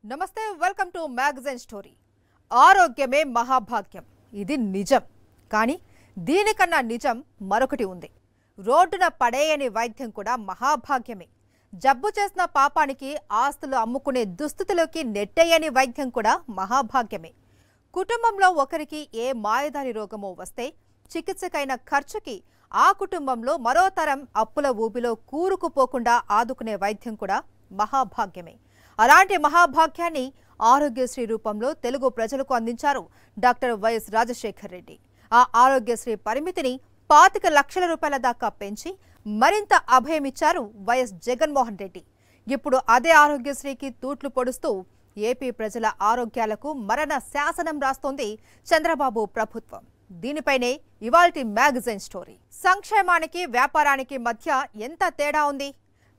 నమస్తే welcome to magazine story. ఆరోగ్యమే మహాభాగ్యం. ఇది నిజం. కానీ దీనికన్నా నిజం మరొకటి ఉంది. రోడ్డున పడేయని వైద్యం కూడా మహాభాగ్యమే. జబ్బు చేసిన పాపానికి ఆస్తులు అమ్ముకునే దుస్థితిలోకి నెట్టేయని వైద్యం కూడా మహాభాగ్యమే. కుటుంబంలో ఒకరికి ఏ మాయదారి రోగమో వస్తే చికిత్సకైన ఖర్చుకి ఆ కుటుంబంలో మరో తరం అప్పుల ఊబిలో కూరుకుపోకుండా ఆదుకునే వైద్యం కూడా మహాభాగ్యమే. అలాంటి మహాభాగ్యాన్ని ఆరోగ్యశ్రీ రూపంలో తెలుగు ప్రజలకు అందించారు డాక్టర్ వైఎస్ రాజశేఖర్ రెడ్డి. ఆ ఆరోగ్యశ్రీ పరిమితిని 25 లక్షల రూపాయల దాకా పెంచి మరింత అభయమిచ్చారు వైఎస్ జగన్మోహన్ రెడ్డి. ఇప్పుడు అదే ఆరోగ్యశ్రీకి తూట్లు పొడుస్తూ ఏపీ ప్రజల ఆరోగ్యాలకు మరణ శాసనం రాస్తోంది చంద్రబాబు ప్రభుత్వం. దీనిపైనే ఇవాల్టి మ్యాగజైన్ స్టోరీ. సంక్షేమానికి వ్యాపారానికి మధ్య ఎంత తేడా ఉంది?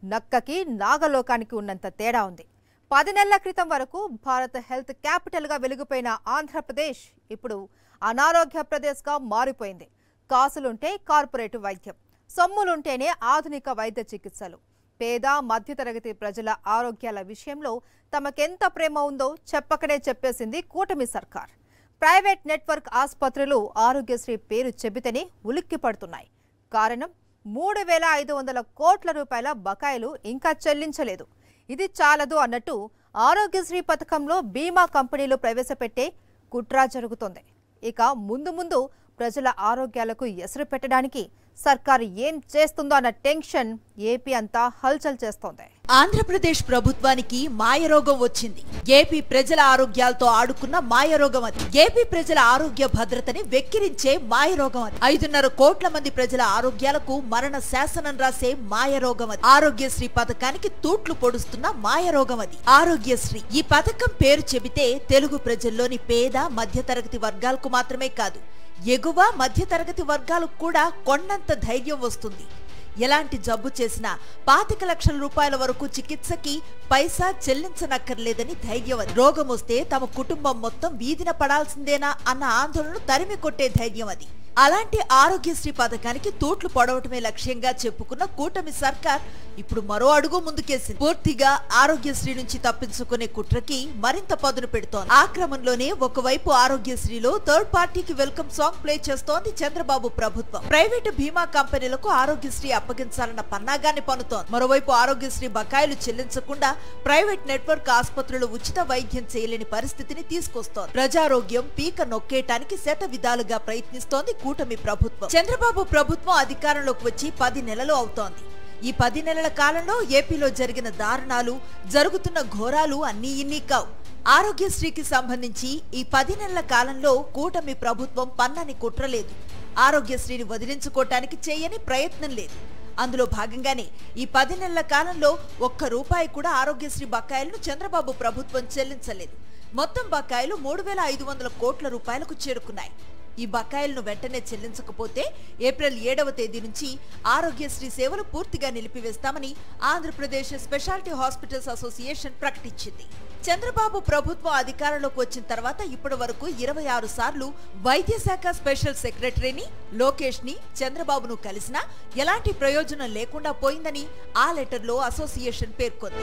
నక్కకి నాగలోకానికి ఉన్నంత తేడా ఉంది. 10 నెలల క్రితం వరకు భారత హెల్త్ క్యాపిటల్గా వెలిగిపోయిన ఆంధ్రప్రదేశ్ ఇప్పుడు అనారోగ్య ప్రదేశ్గా మారిపోయింది. కాసులుంటే కార్పొరేట్ వైద్యం, సొమ్ములుంటేనే ఆధునిక వైద్య చికిత్సలు. పేద మధ్యతరగతి ప్రజల ఆరోగ్యాల విషయంలో తమకెంత ప్రేమ ఉందో చెప్పకనే చెప్పేసింది కూటమి సర్కార్. ప్రైవేట్ నెట్వర్క్ ఆసుపత్రులు ఆరోగ్యశ్రీ పేరు చెబితేనే ఉలిక్కి పడుతున్నాయి. కారణం 3,500 కోట్ల రూపాయల బకాయిలు ఇంకా చెల్లించలేదు. ఇది చాలదు అన్నట్టు ఆరోగ్యశ్రీ పథకంలో బీమా కంపెనీలు ప్రవేశపెట్టే కుట్ర జరుగుతోంది. ఇక ముందు ప్రజల ఆరోగ్యాలకు ఎసరు పెట్టడానికి సర్కారు ఏం చేస్తుందో అన్న టెన్షన్ ఏపీ అంతా హల్చల్ చేస్తోంది. ఆంధ్రప్రదేశ్ ప్రభుత్వానికి మాయరోగం వచ్చింది. ఏపీ ప్రజల ఆరోగ్యాలతో ఆడుకున్న మాయరోగం అది. ఏపీ ప్రజల ఆరోగ్య భద్రతని వెక్కిరించే మాయరోగం అది. 5.5 కోట్ల మంది ప్రజల ఆరోగ్యాలకు మరణ శాసనం రాసే మాయరోగం అది. ఆరోగ్యశ్రీ పథకానికి తూట్లు పొడుస్తున్న మాయరోగం అది. ఆరోగ్యశ్రీ ఈ పథకం పేరు చెబితే తెలుగు ప్రజల్లోని పేద మధ్యతరగతి వర్గాలకు మాత్రమే కాదు, ఎగువ మధ్యతరగతి వర్గాలకు కూడా కొండంత ధైర్యం వస్తుంది. ఎలాంటి జబ్బు చేసినా 25 లక్షల రూపాయల వరకు చికిత్సకి పైసా చెల్లించనక్కర్లేదని ధైర్యం అది. రోగం వస్తే తమ కుటుంబం మొత్తం వీధిన పడాల్సిందేనా అన్న ఆందోళనను తరిమి కొట్టే ధైర్యం అది. అలాంటి ఆరోగ్యశ్రీ పథకానికి తూట్లు పొడవటమే లక్ష్యంగా చెప్పుకున్న కూటమి సర్కార్ ఇప్పుడు మరో అడుగు ముందుకేసింది. పూర్తిగా ఆరోగ్యశ్రీ నుంచి తప్పించుకునే కుట్రకి మరింత పదును పెడుతోంది. ఆ క్రమంలోనే ఒకవైపు ఆరోగ్యశ్రీలో థర్డ్ పార్టీకి వెల్కమ్ సాంగ్ ప్లే చేస్తోంది చంద్రబాబు ప్రభుత్వం. ప్రైవేటు బీమా కంపెనీలకు ఆరోగ్యశ్రీ అప్పగించాలన్న పన్నాగాన్ని పన్నుతోంది. మరోవైపు ఆరోగ్యశ్రీ బకాయిలు చెల్లించకుండా ప్రైవేట్ నెట్వర్క్ ఆసుపత్రులు ఉచిత వైద్యం చేయలేని పరిస్థితిని తీసుకొస్తోంది. ప్రజారోగ్యం పీక నొక్కేయటానికి శత విధాలుగా ప్రయత్నిస్తోంది కూటమి ప్రభుత్వం. చంద్రబాబు ప్రభుత్వం అధికారంలోకి వచ్చి 10 నెలలు అవుతోంది. ఈ 10 నెలల కాలంలో ఏపీలో జరిగిన దారుణాలు, జరుగుతున్న ఘోరాలు అన్నీ ఇన్ని కావు. ఆరోగ్యశ్రీకి సంబంధించి ఈ 10 నెలల కాలంలో కూటమి ప్రభుత్వం పన్నని కుట్రలేదు. ఆరోగ్యశ్రీని వదిలించుకోవటానికి చేయని ప్రయత్నం లేదు. అందులో భాగంగానే ఈ 10 నెలల కాలంలో ఒక్క రూపాయి కూడా ఆరోగ్యశ్రీ బకాయిలను చంద్రబాబు ప్రభుత్వం చెల్లించలేదు. మొత్తం బకాయిలు 3,500 కోట్ల రూపాయలకు చేరుకున్నాయి. ఈ బకాయిలను వెంటనే చెల్లించకపోతే ఏప్రిల్ 7వ తేదీ నుంచి ఆరోగ్యశ్రీ సేవలు పూర్తిగా నిలిపివేస్తామని ఆంధ్రప్రదేశ్ స్పెషాలిటీ హాస్పిటల్స్ అసోసియేషన్ ప్రకటించింది. చంద్రబాబు ప్రభుత్వం అధికారంలోకి వచ్చిన తర్వాత ఇప్పటి వరకు 26 సార్లు వైద్య శాఖ స్పెషల్ సెక్రటరీని లోకేష్ ని చంద్రబాబును కలిసినా ఎలాంటి ప్రయోజనం లేకుండా పోయిందని ఆ లెటర్లో అసోసియేషన్ పేర్కొంది.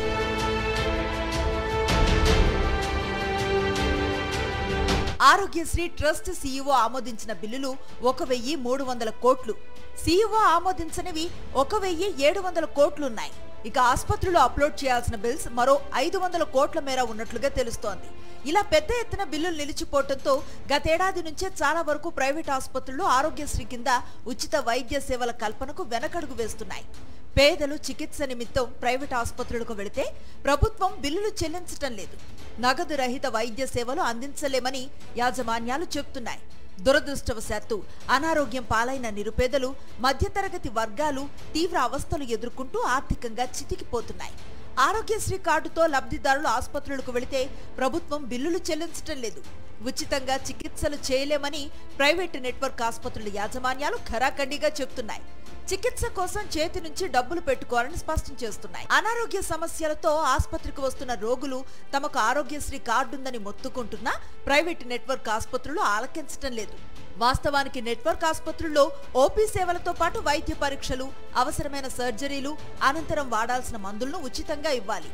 ఆరోగ్యశ్రీ ట్రస్ట్ సీఈఓ ఆమోదించిన బిల్లులు 1,300 కోట్లు, సీఈఓ ఆమోదించనివి 1,700 కోట్లున్నాయి. ఇక ఆసుపత్రులు అప్లోడ్ చేయాల్సిన బిల్స్ మరో 500 కోట్ల మేర ఉన్నట్లుగా తెలుస్తోంది. ఇలా పెద్ద ఎత్తున బిల్లులు నిలిచిపోవడంతో గతేడాది నుంచే చాలా వరకు ప్రైవేట్ ఆసుపత్రులు ఆరోగ్యశ్రీ కింద ఉచిత వైద్య సేవల కల్పనకు వెనకడుగు వేస్తున్నాయి. పేదలు చికిత్స నిమిత్తం ప్రైవేట్ ఆసుపత్రులకు వెళితే ప్రభుత్వం బిల్లులు చెల్లించటం లేదు. నగదు రహిత వైద్య సేవలు అందించలేమని యాజమాన్యాలు చెబుతున్నాయి. దురదృష్టవశాత్తు అనారోగ్యం పాలైన నిరుపేదలు, మధ్యతరగతి వర్గాలు తీవ్ర అవస్థలు ఎదుర్కొంటూ ఆర్థికంగా చితికిపోతున్నాయి. ఆరోగ్యశ్రీ కార్డుతో లబ్ధిదారులు ఆసుపత్రులకు వెళితే ప్రభుత్వం బిల్లులు చెల్లించటం లేదు. ఉచితంగా చికిత్సలు చేయలేమని ప్రైవేటు నెట్వర్క్ ఆసుపత్రుల యాజమాన్యాలు ఖరాఖండిగా చెబుతున్నాయి. చికిత్స కోసం చేతి నుంచి డబ్బులు పెట్టుకోవాలని స్పష్టం చేస్తున్నాయి. అనారోగ్య సమస్యలతో ఆసుపత్రికి వస్తున్న రోగులు తమకు ఆరోగ్యశ్రీ కార్డుందని మొత్తుకుంటున్నా ప్రైవేట్ నెట్వర్క్ ఆసుపత్రులు ఆలకించటం లేదు. వాస్తవానికి నెట్వర్క్ ఆసుపత్రుల్లో ఓపీ సేవలతో పాటు వైద్య పరీక్షలు, అవసరమైన సర్జరీలు, అనంతరం వాడాల్సిన మందులను ఉచితంగా ఇవ్వాలి.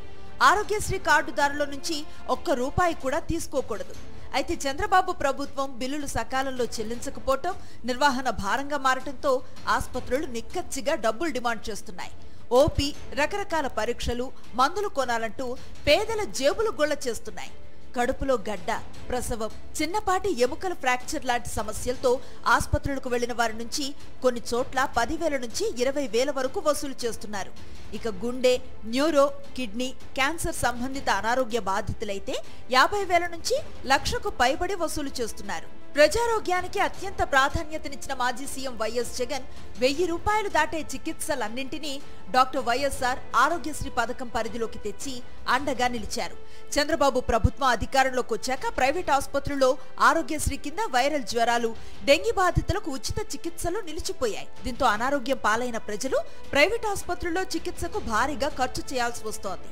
ఆరోగ్యశ్రీ కార్డుదారుల నుంచి ఒక్క రూపాయి కూడా తీసుకోకూడదు. అయితే చంద్రబాబు ప్రభుత్వం బిల్లులు సకాలంలో చెల్లించకపోవటం, నిర్వహణ భారంగా మారటంతో ఆసుపత్రులు నిక్కచ్చిగా డబ్బులు డిమాండ్ చేస్తున్నాయి. ఓపీ, రకరకాల పరీక్షలు, మందులు కొనాలంటూ పేదల జేబులు గొల్ల చేస్తున్నాయి. కడుపులో గడ్డ, ప్రసవం, చిన్నపాటి ఎముకల ఫ్రాక్చర్ లాంటి సమస్యలతో ఆసుపత్రులకు వెళ్లిన వారి నుంచి కొన్ని చోట్ల 10,000 నుంచి 20,000 వరకు వసూలు చేస్తున్నారు. ఇక గుండె, న్యూరో, కిడ్నీ, క్యాన్సర్ సంబంధిత అనారోగ్య బాధితులైతే 50,000 నుంచి 1,00,000కు పైబడి వసూలు చేస్తున్నారు. ప్రజారోగ్యానికి అత్యంత ప్రాధాన్యతనిచ్చిన మాజీ సీఎం వైఎస్ జగన్ 1,000 రూపాయలు దాటే చికిత్సలన్నింటినీ డాక్టర్ వైఎస్ఆర్ ఆరోగ్యశ్రీ పథకం పరిధిలోకి తెచ్చి అండగా నిలిచారు. చంద్రబాబు ప్రభుత్వం అధికారంలోకి వచ్చాక ప్రైవేట్ ఆసుపత్రుల్లో ఆరోగ్యశ్రీ కింద వైరల్ జ్వరాలు, డెంగీ బాధితులకు ఉచిత చికిత్సలు నిలిచిపోయాయి. దీంతో అనారోగ్యం పాలైన ప్రజలు ప్రైవేట్ ఆసుపత్రుల్లో చికిత్సకు భారీగా ఖర్చు చేయాల్సి వస్తోంది.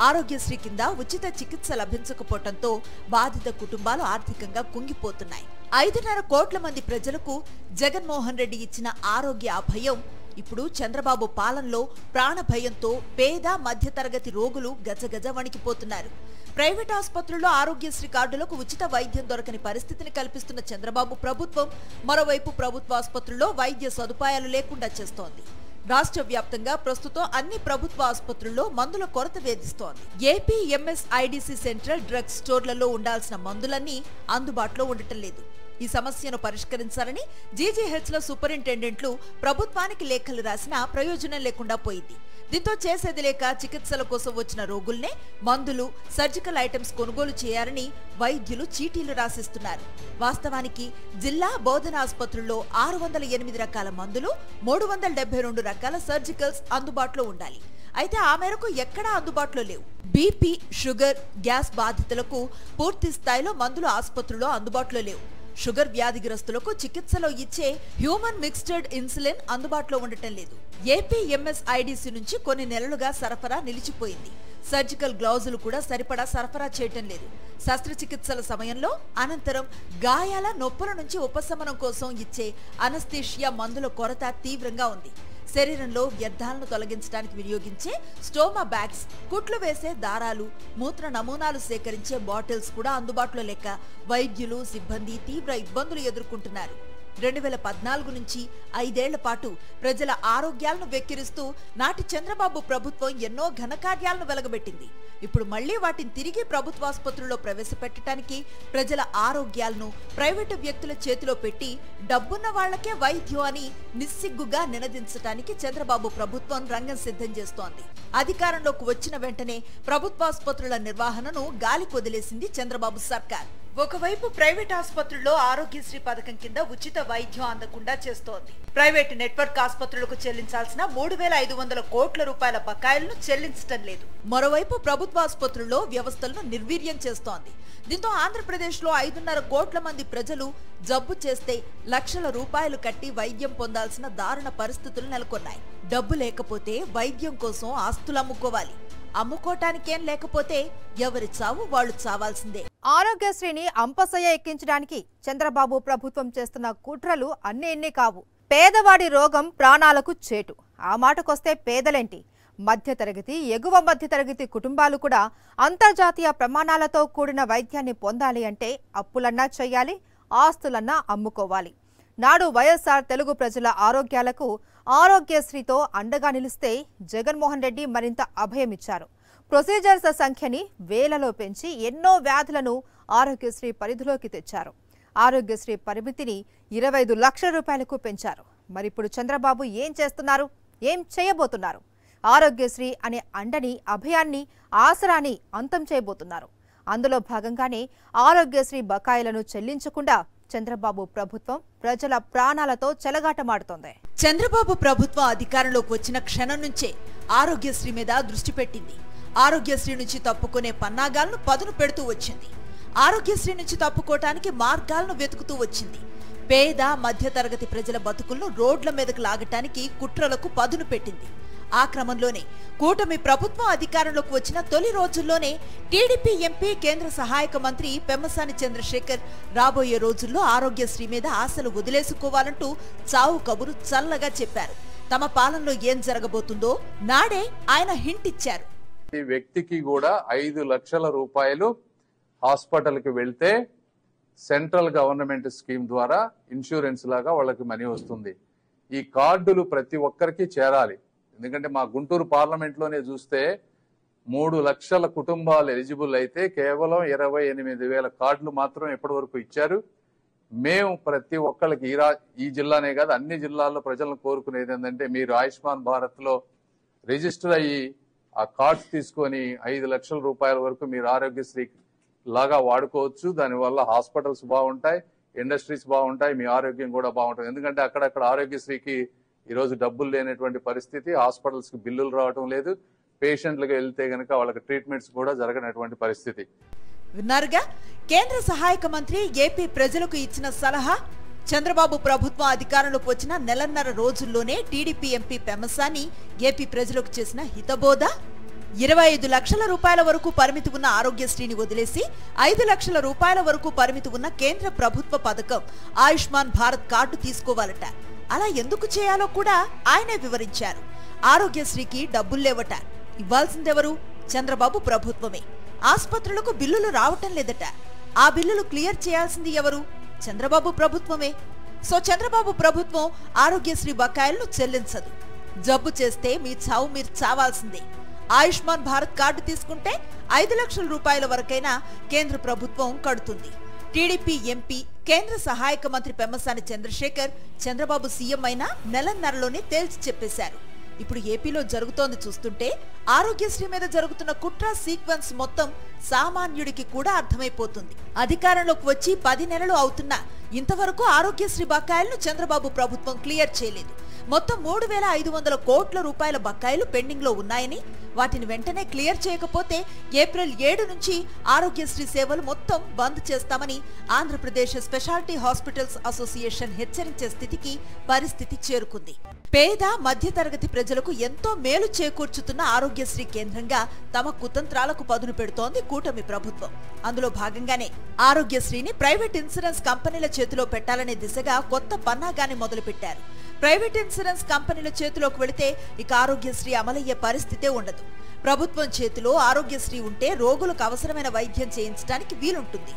ఆరోగ్యశ్రీ కింద ఉచిత చికిత్స లభించకపోవడంతో బాధిత కుటుంబాలు ఆర్థికంగా కుంగిపోతున్నాయి. 5.5 కోట్ల మంది ప్రజలకు జగన్మోహన్ రెడ్డి ఇచ్చిన ఆరోగ్య అభయం ఇప్పుడు చంద్రబాబు పాలనలో ప్రాణభయంతో పేద మధ్యతరగతి రోగులు గజగజ వణికిపోతున్నారు. ప్రైవేట్ ఆసుపత్రుల్లో ఆరోగ్యశ్రీ కార్డులకు ఉచిత వైద్యం దొరకని పరిస్థితిని కల్పిస్తున్న చంద్రబాబు ప్రభుత్వం మరోవైపు ప్రభుత్వ ఆసుపత్రుల్లో వైద్య సదుపాయాలు లేకుండా చేస్తోంది. రాష్ట్ర వ్యాప్తంగా ప్రస్తుతం అన్ని ప్రభుత్వ ఆసుపత్రుల్లో మందుల కొరత వేధిస్తోంది. ఏపీ ఎంఎస్ఐడిసి సెంట్రల్ డ్రగ్ స్టోర్లలో ఉండాల్సిన మందులన్నీ అందుబాటులో ఉండటం లేదు. ఈ సమస్యను పరిష్కరించాలని జీజీహెచ్ల సూపరింటెండెంట్లు ప్రభుత్వానికి లేఖలు రాసినా ప్రయోజనం లేకుండా పోయింది. దీంతో చేసేది లేక చికిత్సల కోసం వచ్చిన రోగుల్నే మందులు, సర్జికల్ ఐటమ్స్ కొనుగోలు చేయాలని వైద్యులు చీటీలు రాసిస్తున్నారు. వాస్తవానికి జిల్లా బోధన ఆసుపత్రుల్లో 608 రకాల మందులు, 372 రకాల సర్జికల్స్ అందుబాటులో ఉండాలి. అయితే ఆ మేరకు ఎక్కడా అందుబాటులో లేవు. బీపీ, షుగర్, గ్యాస్ బాధితులకు పూర్తి స్థాయిలో మందులు ఆసుపత్రుల్లో అందుబాటులో లేవు. షుగర్ వ్యాధిగ్రస్తులకు చికిత్సలో ఇచ్చే హ్యూమన్ మిక్స్డ్ ఇన్సులిన్ అందుబాటులో ఉండటం లేదు. ఏపీ ఎంఎస్ఐడిసి నుంచి కొన్ని నెలలుగా సరఫరా నిలిచిపోయింది. సర్జికల్ గ్లౌజులు కూడా సరిపడా సరఫరా చేయటం లేదు. శస్త్రచికిత్సల సమయంలో, అనంతరం గాయాల నొప్పుల నుంచి ఉపశమనం కోసం ఇచ్చే అనస్థీషియా మందుల కొరత తీవ్రంగా ఉంది. శరీరంలో వ్యర్థాలను తొలగించడానికి వినియోగించే స్టోమా బ్యాగ్స్, కుట్లు వేసే దారాలు, మూత్ర నమూనాలు సేకరించే బాటిల్స్ కూడా అందుబాటులో లేక వైద్యులు, సిబ్బంది తీవ్ర ఇబ్బందులు ఎదుర్కొంటున్నారు. 2014 నుంచి 5 ఏళ్ల పాటు ప్రజల ఆరోగ్యాలను వెక్కిరిస్తూ నాటి చంద్రబాబు ప్రభుత్వం ఎన్నో ఘనకార్యాలను వెలగబెట్టింది. ఇప్పుడు మళ్లీ వాటిని తిరిగి ప్రభుత్వాసుపత్రుల్లో ప్రవేశపెట్టడానికి, ప్రజల ఆరోగ్యాలను ప్రైవేటు వ్యక్తుల చేతిలో పెట్టి డబ్బున్న వాళ్లకే వైద్యం అని నిస్సిగ్గుగా నినదించడానికి చంద్రబాబు ప్రభుత్వం రంగం సిద్ధం చేస్తోంది. అధికారంలోకి వచ్చిన వెంటనే ప్రభుత్వాసుపత్రుల నిర్వహణను గాలికి వదిలేసింది చంద్రబాబు సర్కార్. ఒకవైపు ప్రైవేట్ ఆసుపత్రుల్లో ఆరోగ్యశ్రీ పథకం కింద ఉచిత వైద్యం అందకుండా చేస్తోంది. ప్రైవేటు నెట్వర్క్ ఆసుపత్రులకు చెల్లించాల్సిన 3,500 కోట్ల రూపాయల బకాయిలను చెల్లించడం లేదు. మరోవైపు ప్రభుత్వ ఆసుపత్రుల్లో వ్యవస్థలను నిర్వీర్యం చేస్తోంది. దీంతో ఆంధ్రప్రదేశ్ లో 5.5 కోట్ల మంది ప్రజలు జబ్బు చేస్తే లక్షల రూపాయలు కట్టి వైద్యం పొందాల్సిన దారుణ పరిస్థితులు నెలకొన్నాయి. డబ్బు లేకపోతే వైద్యం కోసం ఆస్తులు అమ్ముకోవాలి. అమ్ముకోటానికేం లేకపోతే ఎవరి చావు వాళ్ళు చావాల్సిందే. ఆరోగ్యశ్రీని అంపసయ్య ఎక్కించడానికి చంద్రబాబు ప్రభుత్వం చేస్తున్న కుట్రలు అన్నీ కావు. పేదవాడి రోగం ప్రాణాలకు చేటు. ఆ మాటకొస్తే పేదలేంటి, మధ్యతరగతి, ఎగువ మధ్యతరగతి కుటుంబాలు కూడా అంతర్జాతీయ ప్రమాణాలతో కూడిన వైద్యాన్ని పొందాలి అంటే అప్పులన్నా చెయ్యాలి, ఆస్తులన్నా అమ్ముకోవాలి. నాడు వైఎస్ఆర్ తెలుగు ప్రజల ఆరోగ్యాలకు ఆరోగ్యశ్రీతో అండగా నిలిస్తే జగన్మోహన్ రెడ్డి మరింత అభయమిచ్చారు. ప్రొసీజర్స్ సంఖ్యని వేలలో పెంచి ఎన్నో వ్యాధులను ఆరోగ్యశ్రీ పరిధిలోకి తెచ్చారు. ఆరోగ్యశ్రీ పరిమితిని 25 లక్షల రూపాయలకు పెంచారు. మరిప్పుడు చంద్రబాబు ఏం చేస్తున్నారు, ఏం చేయబోతున్నారు? ఆరోగ్యశ్రీ అనే అండని, అభయాన్ని, ఆసరాని అంతం చేయబోతున్నారు. అందులో భాగంగానే ఆరోగ్యశ్రీ బకాయిలను చెల్లించకుండా చంద్రబాబు ప్రభుత్వం ప్రజల ప్రాణాలతో చెలగాటమాడుతోంది. చంద్రబాబు ప్రభుత్వం అధికారంలోకి వచ్చిన క్షణం నుంచే ఆరోగ్యశ్రీ మీద దృష్టి పెట్టింది. ఆరోగ్యశ్రీ నుంచి తప్పుకునే పన్నాగాలను పదును పెడుతూ వచ్చింది. ఆరోగ్యశ్రీ నుంచి తప్పుకోవటానికి మార్గాలను వెతుకుతూ వచ్చింది. పేద మధ్యతరగతి ప్రజల బతుకులను రోడ్ల మీదకు లాగటానికి కుట్రలకు పదును పెట్టింది. ఆ క్రమంలోనే కూటమి ప్రభుత్వం అధికారంలోకి వచ్చిన తొలి రోజుల్లోనే టీడీపీ ఎంపీ, కేంద్ర సహాయక మంత్రి పెమ్మసాని చంద్రశేఖర్ రాబోయే రోజుల్లో ఆరోగ్యశ్రీ మీద ఆశలు వదిలేసుకోవాలంటూ చావు కబురు చల్లగా చెప్పారు. తమ పాలనలో ఏం జరగబోతుందో నాడే ఆయన హింట్ ఇచ్చారు. ప్రతి వ్యక్తికి కూడా 5 లక్షల రూపాయలు హాస్పిటల్కి వెళ్తే సెంట్రల్ గవర్నమెంట్ స్కీమ్ ద్వారా ఇన్సూరెన్స్ లాగా వాళ్ళకి మనీ వస్తుంది. ఈ కార్డులు ప్రతి ఒక్కరికి చేరాలి. ఎందుకంటే మా గుంటూరు పార్లమెంట్లోనే చూస్తే 3 లక్షల కుటుంబాలు ఎలిజిబుల్ అయితే కేవలం 28,000 కార్డులు మాత్రం ఎప్పటి వరకు ఇచ్చారు. మేము ప్రతి ఒక్కరికి ఈ జిల్లానే కాదు అన్ని జిల్లాల్లో ప్రజలను కోరుకునేది ఏంటంటే మీరు ఆయుష్మాన్ భారత్ లో రిజిస్టర్ అయ్యి ఆ కార్డ్స్ తీసుకొని 5 లక్షల రూపాయల వరకు మీరు ఆరోగ్యశ్రీ లాగా వాడుకోవచ్చు. దానివల్ల హాస్పిటల్స్ బాగుంటాయి, ఇండస్ట్రీస్ బాగుంటాయి, మీ ఆరోగ్యం కూడా బాగుంటుంది. ఎందుకంటే అక్కడక్కడ ఆరోగ్యశ్రీకి ఈరోజు డబ్బులు లేనటువంటి పరిస్థితి, హాస్పిటల్స్ కి బిల్లులు రావడం లేదు, పేషెంట్లకు వెళ్తే గనక వాళ్ళకి ట్రీట్మెంట్స్ కూడా జరగనటువంటి పరిస్థితి. విన్నారుగా కేంద్ర సహాయక మంత్రి ఏపీ ప్రజలకు ఇచ్చిన సలహా. చంద్రబాబు ప్రభుత్వం అధికారంలోకి వచ్చిన నెలన్నర రోజుల్లోనే టీడీపీ ఎంపీ పెమ్మసాని ఏపీ ప్రజలకు చేసిన హితబోధ. 25 లక్షల రూపాయల వరకు పరిమితి ఉన్న ఆరోగ్యశ్రీని వదిలేసి 5 లక్షల రూపాయల వరకు పరిమితి ఉన్న కేంద్ర ప్రభుత్వ పథకం ఆయుష్మాన్ భారత్ కార్డు తీసుకోవాలట. అలా ఎందుకు చేయాలో కూడా ఆయనే వివరించారు. ఆరోగ్యశ్రీకి డబ్బులు లేవట, ఇవ్వాల్సిందెవరు? చంద్రబాబు ప్రభుత్వమే. ఆసుపత్రులకు బిల్లులు రావటం లేదట, ఆ బిల్లులు క్లియర్ చేయాల్సింది ఎవరు? చంద్రబాబు ప్రభుత్వమే. సో చంద్రబాబు ప్రభుత్వం ఆరోగ్యశ్రీ బకాయిలను చెల్లించదు. జబ్బు చేస్తే మీ చావు మీరు చావాల్సిందే. ఆయుష్మాన్ భారత్ కార్డు తీసుకుంటే 5 లక్షల రూపాయల వరకైనా కేంద్ర ప్రభుత్వం కడుతుంది. టీడీపీ ఎంపీ కేంద్ర సహాయక మంత్రి పెమ్మసాని చంద్రశేఖర్ చంద్రబాబు సీఎం అయినా నెలన్నరలోనే తేల్చి చెప్పేశారు. ఇప్పుడు ఏపీలో జరుగుతోంది చూస్తుంటే ఆరోగ్యశ్రీ మీద జరుగుతున్న కుట్ర సీక్వెన్స్ మొత్తం సామాన్యుడికి కూడా అర్థమైపోతుంది. అధికారంలోకి వచ్చి 10 నెలలు అవుతున్నా ఇంతవరకు ఆరోగ్యశ్రీ బకాయిలను చంద్రబాబు ప్రభుత్వం క్లియర్ చేయలేదు. మొత్తం 3,500 కోట్ల రూపాయల బకాయిలు పెండింగ్ లో ఉన్నాయని, వాటిని వెంటనే క్లియర్ చేయకపోతే ఏప్రిల్ 7 నుంచి ఆరోగ్యశ్రీ సేవలు మొత్తం బంద్ చేస్తామని ఆంధ్రప్రదేశ్ స్పెషాలిటీ హాస్పిటల్స్ అసోసియేషన్ హెచ్చరించే స్థితికి పరిస్థితి చేరుకుంది. పేద మధ్యతరగతి ప్రజలకు ఎంతో మేలు చేకూర్చుతున్న ఆరోగ్యశ్రీ కేంద్రంగా తమ కుతంత్రాలకు పదును పెడుతోంది కూటమి ప్రభుత్వం. అందులో భాగంగానే ఆరోగ్యశ్రీని ప్రైవేట్ ఇన్సూరెన్స్ కంపెనీల చేతిలో పెట్టాలనే దిశగా కొత్త పన్నాగాన్ని మొదలుపెట్టారు. ప్రైవేట్ ఇన్సూరెన్స్ కంపెనీల చేతిలోకి వెళితే ఇక ఆరోగ్యశ్రీ అమలయ్యే పరిస్థితే ఉండదు. ప్రభుత్వం చేతిలో ఆరోగ్యశ్రీ ఉంటే రోగులకు అవసరమైన వైద్యం చేయించడానికి వీలుంటుంది.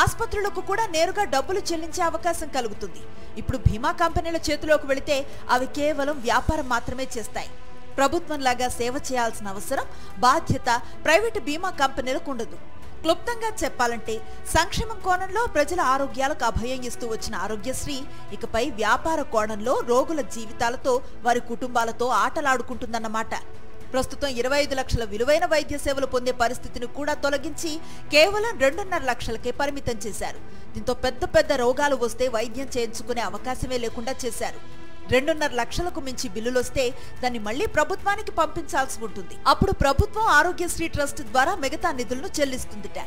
ఆసుపత్రులకు కూడా నేరుగా డబ్బులు చెల్లించే అవకాశం కలుగుతుంది. ఇప్పుడు బీమా కంపెనీల చేతిలోకి వెళితే అవి కేవలం వ్యాపారం మాత్రమే చేస్తాయి. ప్రభుత్వంలాగా సేవ చేయాల్సిన అవసరం, బాధ్యత ప్రైవేటు బీమా కంపెనీలకు ఉండదు. క్లుప్తంగా చెప్పాలంటే సంక్షేమం కోణంలో ప్రజల ఆరోగ్యాలకు అభయం ఇస్తూ వచ్చిన ఆరోగ్యశ్రీ ఇకపై వ్యాపార కోణంలో రోగుల జీవితాలతో వారి కుటుంబాలతో ఆటలాడుకుంటుందన్నమాట. ప్రస్తుతం 25 లక్షల విలువైన వైద్య సేవలు పొందే పరిస్థితిని కూడా తొలగించి కేవలం 2.5 లక్షలకే పరిమితం చేశారు. దీంతో పెద్ద పెద్ద రోగాలు వస్తే వైద్యం చేయించుకునే అవకాశమే లేకుండా చేశారు. 2.5 లక్షలకు మించి బిల్లులొస్తే దాన్ని మళ్లీ ప్రభుత్వానికి పంపించాల్సి ఉంటుంది. అప్పుడు ప్రభుత్వం ఆరోగ్యశ్రీ ట్రస్ట్ ద్వారా మిగతా నిధులను చెల్లిస్తుందిట.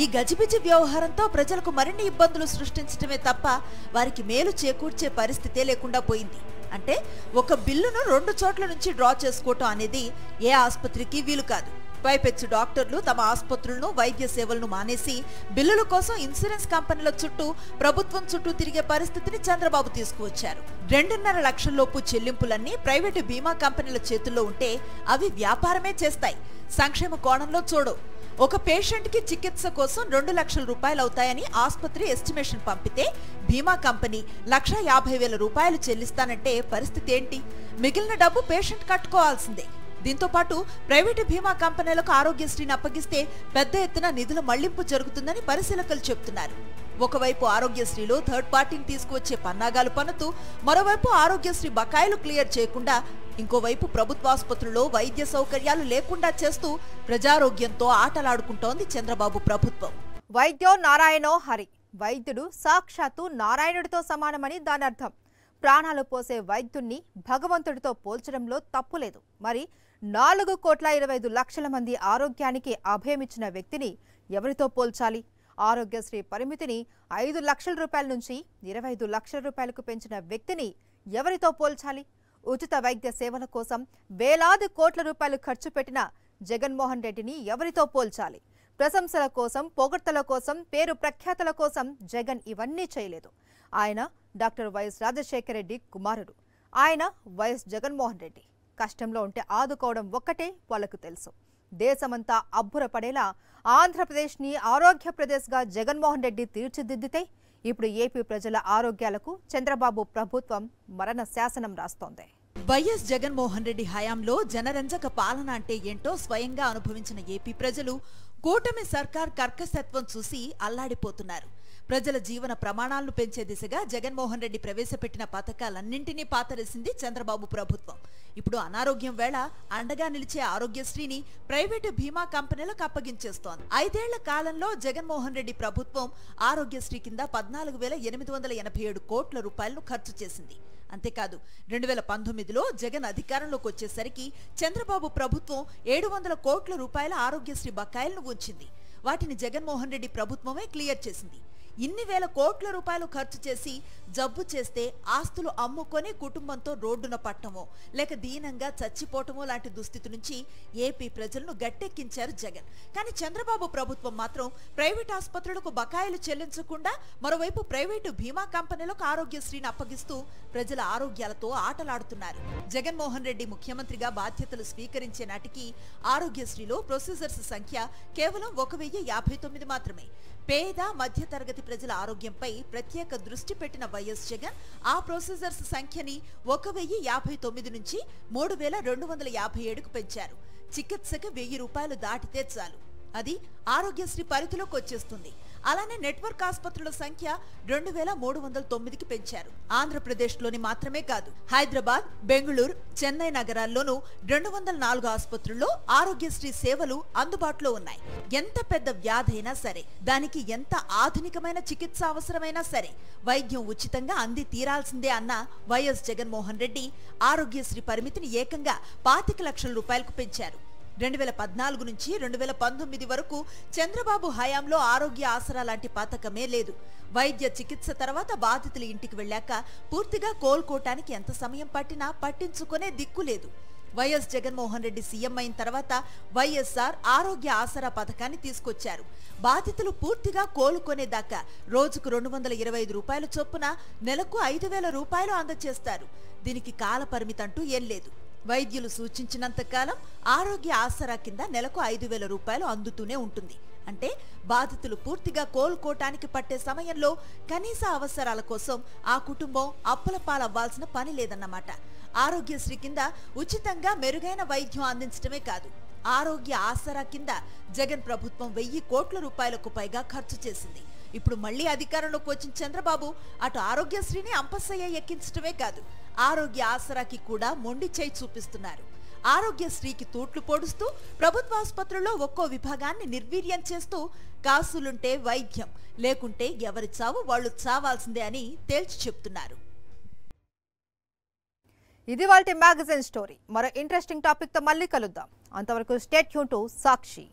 ఈ గజిబిజి వ్యవహారంతో ప్రజలకు మరిన్ని ఇబ్బందులు సృష్టించడమే తప్ప వారికి మేలు చేకూర్చే పరిస్థితే లేకుండా పోయింది. అంటే ఒక బిల్లును 2 చోట్ల నుంచి డ్రా చేసుకోవటం అనేది ఏ ఆసుపత్రికి వీలు కాదు. పైపెచ్చు డాక్టర్లు తమ ఆసుపత్రులను, వైద్య సేవలను మానేసి బిల్లుల కోసం ఇన్సూరెన్స్ కంపెనీల చుట్టూ, ప్రభుత్వం చుట్టూ తిరిగే పరిస్థితిని చంద్రబాబు తీసుకువచ్చారు. 2.5 లక్షల్లోపు చెల్లింపులన్నీ ప్రైవేటు బీమా కంపెనీల చేతుల్లో ఉంటే అవి వ్యాపారమే చేస్తాయి, సంక్షేమ కోణంలో చూడవు. ఒక పేషెంట్ కి చికిత్స కోసం 2 లక్షల రూపాయలు అవుతాయని ఆసుపత్రి ఎస్టిమేషన్ పంపితే బీమా కంపెనీ 1,50,000 రూపాయలు చెల్లిస్తానంటే పరిస్థితి ఏంటి? మిగిలిన డబ్బు పేషెంట్ కట్టుకోవాల్సిందే. దీంతో పాటు ప్రైవేటు బీమా కంపెనీలకు ఆరోగ్యశ్రీని అప్పగిస్తే పెద్ద ఎత్తున నిధుల మళ్లింపు జరుగుతుందని పరిశీలకులు చెబుతున్నారు. ఒకవైపు ఆరోగ్యశ్రీలో థర్డ్ పార్టీని తీసుకువచ్చే పన్నాగాలు పన్నుతూ, మరోవైపు ఆరోగ్యశ్రీ బకాయిలు క్లియర్ చేయకుండా, ఇంకోవైపు ప్రభుత్వాసుపత్రుల్లో వైద్య సౌకర్యాలు లేకుండా చేస్తూ ప్రజారోగ్యంతో ఆటలాడుకుంటోంది చంద్రబాబు ప్రభుత్వం. వైద్యో నారాయణో హరి. వైద్యుడు సాక్షాత్తు నారాయణుడితో సమానమని దాని అర్థం. ప్రాణాలు పోసే వైద్యుణ్ణి భగవంతుడితో పోల్చడంలో తప్పులేదు. మరి 4,25,00,000 మంది ఆరోగ్యానికి అభయమిచ్చిన వ్యక్తిని ఎవరితో పోల్చాలి? ఆరోగ్యశ్రీ పరిమితిని 5 లక్షల రూపాయల నుంచి 25 లక్షల రూపాయలకు పెంచిన వ్యక్తిని ఎవరితో పోల్చాలి? ఉచిత వైద్య సేవల కోసం వేలాది కోట్ల రూపాయలు ఖర్చు పెట్టిన జగన్మోహన్ రెడ్డిని ఎవరితో పోల్చాలి? ప్రశంసల కోసం, పొగడ్తల కోసం, పేరు ప్రఖ్యాతల కోసం జగన్ ఇవన్నీ చేయలేదు. ఆయన డాక్టర్ వైఎస్ రాజశేఖర రెడ్డి కుమారుడు. ఆయన వైఎస్ జగన్మోహన్ రెడ్డి. కష్టంలో ఉంటే ఆదుకోవడం ఒక్కటే వాళ్ళకు తెలుసు. దేశమంతా అబ్బురపడేలా ఆంధ్రప్రదేశ్ని ఆరోగ్యప్రదేశ్గా జగన్మోహన్ రెడ్డి తీర్చిదిద్దితే ఇప్పుడు ఏపీ ప్రజల ఆరోగ్యాలకు చంద్రబాబు ప్రభుత్వం మరణ శాసనం రాస్తోంది. వైఎస్ జగన్మోహన్ రెడ్డి హయాంలో జనరంజక పాలన అంటే ఏంటో స్వయంగా అనుభవించిన ఏపీ ప్రజలు కూటమి సర్కార్ కర్కశత్వం చూసి అల్లాడిపోతున్నారు. ప్రజల జీవన ప్రమాణాలను పెంచే దిశగా జగన్మోహన్ రెడ్డి ప్రవేశపెట్టిన పథకాలన్నింటినీ పాతరేసింది చంద్రబాబు ప్రభుత్వం. ఇప్పుడు అనారోగ్యం వేళ అండగా నిలిచే ఆరోగ్యశ్రీని ప్రైవేటు బీమా కంపెనీలకు అప్పగించేస్తోంది. 5 ఏళ్ల కాలంలో జగన్మోహన్ రెడ్డి ప్రభుత్వం ఆరోగ్యశ్రీ కింద 14,887 కోట్ల రూపాయలను ఖర్చు చేసింది. అంతేకాదు 2019లో జగన్ అధికారంలోకి వచ్చేసరికి చంద్రబాబు ప్రభుత్వం 700 కోట్ల రూపాయల ఆరోగ్యశ్రీ బకాయిలను ఉంచింది. వాటిని జగన్మోహన్ రెడ్డి ప్రభుత్వమే క్లియర్ చేసింది. ఇన్ని వేల కోట్ల రూపాయలు ఖర్చు చేసి జబ్బు చేస్తే ఆస్తులు అమ్ముకొని కుటుంబంతో రోడ్డున పట్టమో లేక దీనంగా చచ్చిపోవటమో లాంటి దుస్థితి నుంచి ఏపీ ప్రజలను గట్టెక్కించారు జగన్. కానీ చంద్రబాబు ప్రభుత్వం మాత్రం ప్రైవేట్ ఆసుపత్రులకు బకాయిలు చెల్లించకుండా మరోవైపు ప్రైవేటు బీమా కంపెనీలకు ఆరోగ్యశ్రీని అప్పగిస్తూ ప్రజల ఆరోగ్యాలతో ఆటలాడుతున్నారు. జగన్మోహన్ రెడ్డి ముఖ్యమంత్రిగా బాధ్యతలు స్వీకరించే నాటికి ఆరోగ్యశ్రీలో ప్రొసీజర్స్ సంఖ్య కేవలం 1,059 మాత్రమే. పేద మధ్యతరగతి ప్రజల ఆరోగ్యంపై ప్రత్యేక దృష్టి పెట్టిన వైఎస్ జగన్ ఆ ప్రొసీజర్స్ సంఖ్యని 1,059 నుంచి 3,257కు పెంచారు. చికిత్సకు 1,000 రూపాయలు దాటితే చాలు, అది ఆరోగ్యశ్రీ పరిధిలోకి వచ్చేస్తుంది. అలానే నెట్వర్క్ ఆసుపత్రుల సంఖ్య 2,309కి పెంచారు. ఆంధ్రప్రదేశ్లోని మాత్రమే కాదు, హైదరాబాద్, బెంగళూరు, చెన్నై నగరాల్లోనూ 204 ఆసుపత్రుల్లో ఆరోగ్యశ్రీ సేవలు అందుబాటులో ఉన్నాయి. ఎంత పెద్ద వ్యాధి అయినా సరే, దానికి ఎంత ఆధునికమైన చికిత్స అవసరమైనా సరే వైద్యం ఉచితంగా అంది తీరాల్సిందే అన్న వైఎస్ జగన్మోహన్ రెడ్డి ఆరోగ్యశ్రీ పరిమితిని ఏకంగా 25 లక్షల రూపాయలకు పెంచారు. 2014 నుంచి 2019 వరకు చంద్రబాబు హయాంలో ఆరోగ్య ఆసరా లాంటి పథకమే లేదు. వైద్య చికిత్స తర్వాత బాధితులు ఇంటికి వెళ్ళాక పూర్తిగా కోలుకోవటానికి ఎంత సమయం పట్టినా పట్టించుకునే దిక్కు లేదు. వైఎస్ జగన్మోహన్ రెడ్డి సీఎం అయిన తర్వాత వైఎస్ఆర్ ఆరోగ్య ఆసరా పథకాన్ని తీసుకొచ్చారు. బాధితులు పూర్తిగా కోలుకునేదాకా రోజుకు 225 రూపాయల చొప్పున నెలకు 5,000 రూపాయలు అందజేస్తారు. దీనికి కాల పరిమితి అంటూ ఏం లేదు. వైద్యులు సూచించినంత కాలం ఆరోగ్య ఆసరా కింద నెలకు 5,000 రూపాయలు అందుతూనే ఉంటుంది. అంటే బాధితులు పూర్తిగా కోలుకోవటానికి పట్టే సమయంలో కనీస అవసరాల కోసం ఆ కుటుంబం అప్పుల పాలవ్వాల్సిన పని లేదన్నమాట. ఆరోగ్యశ్రీ కింద ఉచితంగా మెరుగైన వైద్యం అందించడమే కాదు, ఆరోగ్య ఆసరా కింద జగన్ ప్రభుత్వం 1,000 కోట్ల రూపాయలకు పైగా ఖర్చు చేసింది. ఇప్పుడు మళ్లీ అధికారంలోకి వచ్చిన చంద్రబాబు అటు ఆరోగ్యశ్రీని అంపశయ్య ఎక్కించడమే కాదు, ఆరోగ్య ఆసరాకి కూడా మొండి చేయి చూపిస్తున్నారు. ఆరోగ్యశ్రీకి తూట్లు పొడుస్తూ ప్రభుత్వ ఆసుపత్రుల్లో ఒక్కో విభాగాన్ని నిర్వీర్యం చేస్తూ కాసులుంటే వైద్యం, లేకుంటే ఎవరి చావు వాళ్ళు చావాల్సిందే అని తేల్చి చెప్తున్నారు. ఇది వాల్టి మ్యాగజైన్ స్టోరీ. మరో ఇంట్రెస్టింగ్ టాపిక్ తో మళ్ళీ కలుద్దాం. అంతవరకు స్టే ట్యూన్ టు సాక్షి.